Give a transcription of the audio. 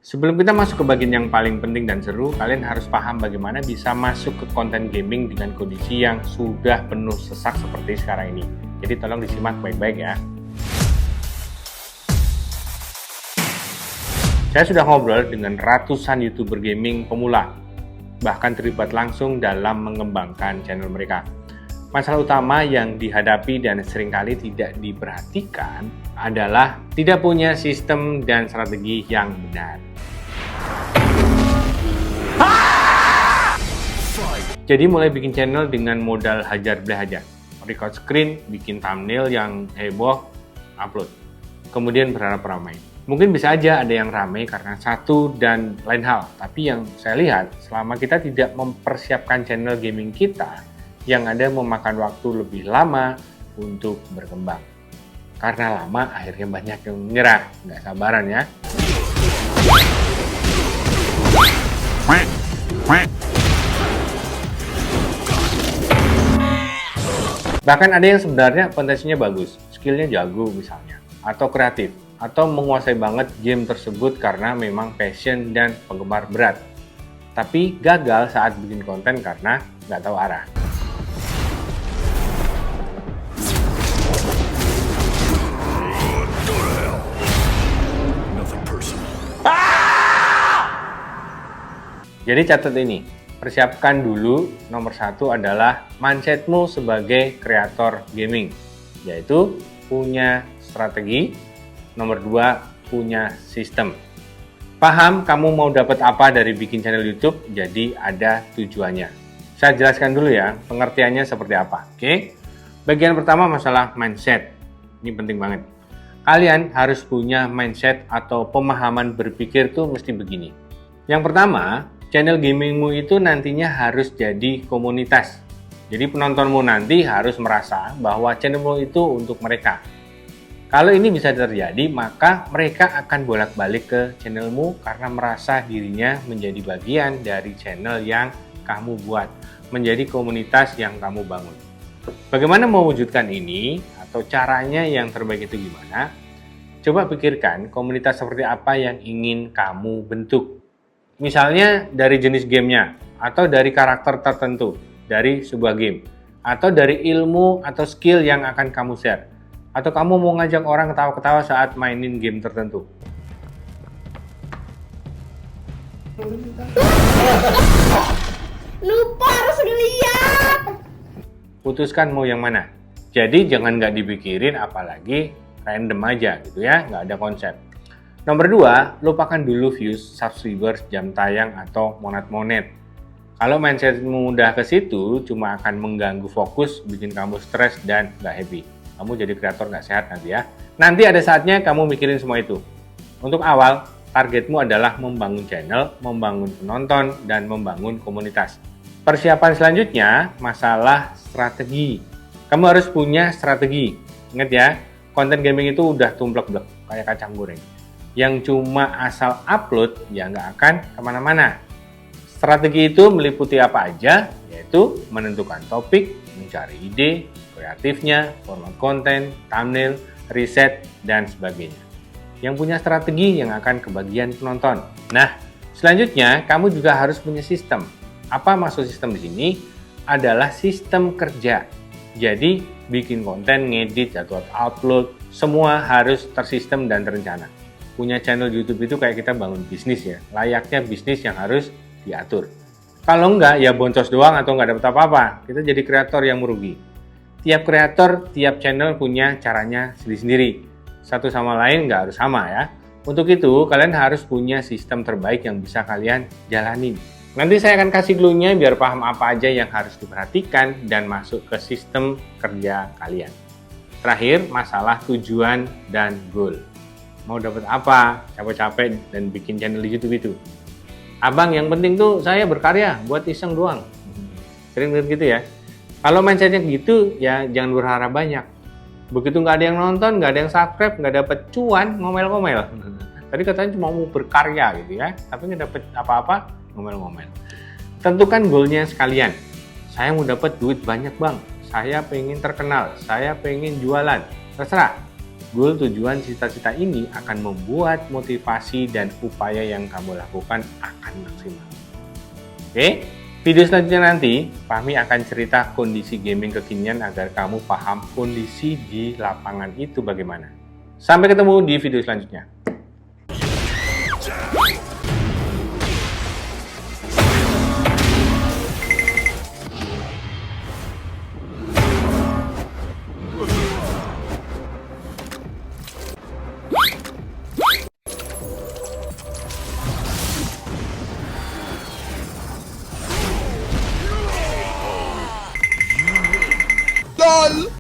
Sebelum kita masuk ke bagian yang paling penting dan seru, kalian harus paham bagaimana bisa masuk ke konten gaming dengan kondisi yang sudah penuh sesak seperti sekarang ini. Jadi tolong disimak baik-baik ya. Saya sudah ngobrol dengan ratusan YouTuber gaming pemula, bahkan terlibat langsung dalam mengembangkan channel mereka. Masalah utama yang dihadapi dan seringkali tidak diperhatikan adalah tidak punya sistem dan strategi yang benar. Jadi mulai bikin channel dengan modal hajar belajar, record screen, bikin thumbnail yang heboh, upload. Kemudian berharap ramai. Mungkin bisa aja ada yang ramai karena satu dan lain hal, tapi yang saya lihat selama kita tidak mempersiapkan channel gaming kita, yang ada memakan waktu lebih lama untuk berkembang. Karena lama akhirnya banyak yang menyerah, nggak sabaran ya. Bahkan ada yang sebenarnya potensinya bagus, skillnya jago misalnya, atau kreatif, atau menguasai banget game tersebut karena memang passion dan penggemar berat. Tapi gagal saat bikin konten karena nggak tahu arah. Jadi catat ini, persiapkan dulu. Nomor satu adalah mindsetmu sebagai kreator gaming, yaitu punya strategi. Nomor dua, punya sistem. Paham kamu mau dapat apa dari bikin channel YouTube, jadi ada tujuannya. Saya jelaskan dulu ya, pengertiannya seperti apa. Oke? Bagian pertama masalah mindset. Ini penting banget. Kalian harus punya mindset atau pemahaman berpikir tuh mesti begini. Yang pertama, channel gamingmu itu nantinya harus jadi komunitas. Jadi penontonmu nanti harus merasa bahwa channelmu itu untuk mereka. Kalau ini bisa terjadi, maka mereka akan bolak-balik ke channelmu karena merasa dirinya menjadi bagian dari channel yang kamu buat, menjadi komunitas yang kamu bangun. Bagaimana mewujudkan ini atau caranya yang terbaik itu gimana? Coba pikirkan komunitas seperti apa yang ingin kamu bentuk. Misalnya dari jenis gamenya, atau dari karakter tertentu, dari sebuah game, atau dari ilmu atau skill yang akan kamu share, atau kamu mau ngajak orang ketawa-ketawa saat mainin game tertentu. Lupa harus ngeliat. Putuskan mau yang mana. Jadi jangan nggak dipikirin, apalagi random aja gitu ya, nggak ada konsep. Nomor dua, lupakan dulu views, subscribers, jam tayang, atau monet-monet. Kalau mindsetmu udah ke situ, cuma akan mengganggu fokus, bikin kamu stres dan nggak happy. Kamu jadi kreator nggak sehat nanti ya. Nanti ada saatnya kamu mikirin semua itu. Untuk awal, targetmu adalah membangun channel, membangun penonton, dan membangun komunitas. Persiapan selanjutnya, masalah strategi. Kamu harus punya strategi. Ingat ya, konten gaming itu udah tumplek-blek, kayak kacang goreng. Yang cuma asal upload, ya nggak akan kemana-mana. Strategi itu meliputi apa aja, yaitu menentukan topik, mencari ide, kreatifnya, format konten, thumbnail, riset, dan sebagainya. Yang punya strategi yang akan kebagian penonton. Nah, selanjutnya kamu juga harus punya sistem. Apa maksud sistem di sini? Adalah sistem kerja. Jadi, bikin konten, ngedit, jadwal upload, semua harus tersistem dan terencana. Punya channel YouTube itu kayak kita bangun bisnis ya, layaknya bisnis yang harus diatur. Kalau enggak, ya boncos doang atau enggak dapat apa-apa, kita jadi kreator yang merugi. Tiap kreator, tiap channel punya caranya sendiri-sendiri. Satu sama lain nggak harus sama ya. Untuk itu, kalian harus punya sistem terbaik yang bisa kalian jalanin. Nanti saya akan kasih clue-nya biar paham apa aja yang harus diperhatikan dan masuk ke sistem kerja kalian. Terakhir, masalah tujuan dan goal. Mau dapat apa, capek-capek dan bikin channel di YouTube itu. Abang, yang penting tuh saya berkarya, buat iseng doang. Sering gitu ya. Kalau mindsetnya gitu, ya jangan berharap banyak. Begitu nggak ada yang nonton, nggak ada yang subscribe, nggak dapet cuan, ngomel-ngomel. Tadi katanya cuma mau berkarya gitu ya, tapi nggak dapet apa-apa, ngomel-ngomel. Tentukan goalnya sekalian. Saya mau dapat duit banyak bang, saya pengen terkenal, saya pengen jualan. Terserah. goal, tujuan, cita-cita ini akan membuat motivasi dan upaya yang kamu lakukan akan maksimal. Oke, video selanjutnya nanti Fahmi akan cerita kondisi gaming kekinian agar kamu paham kondisi di lapangan itu bagaimana. Sampai ketemu di video selanjutnya.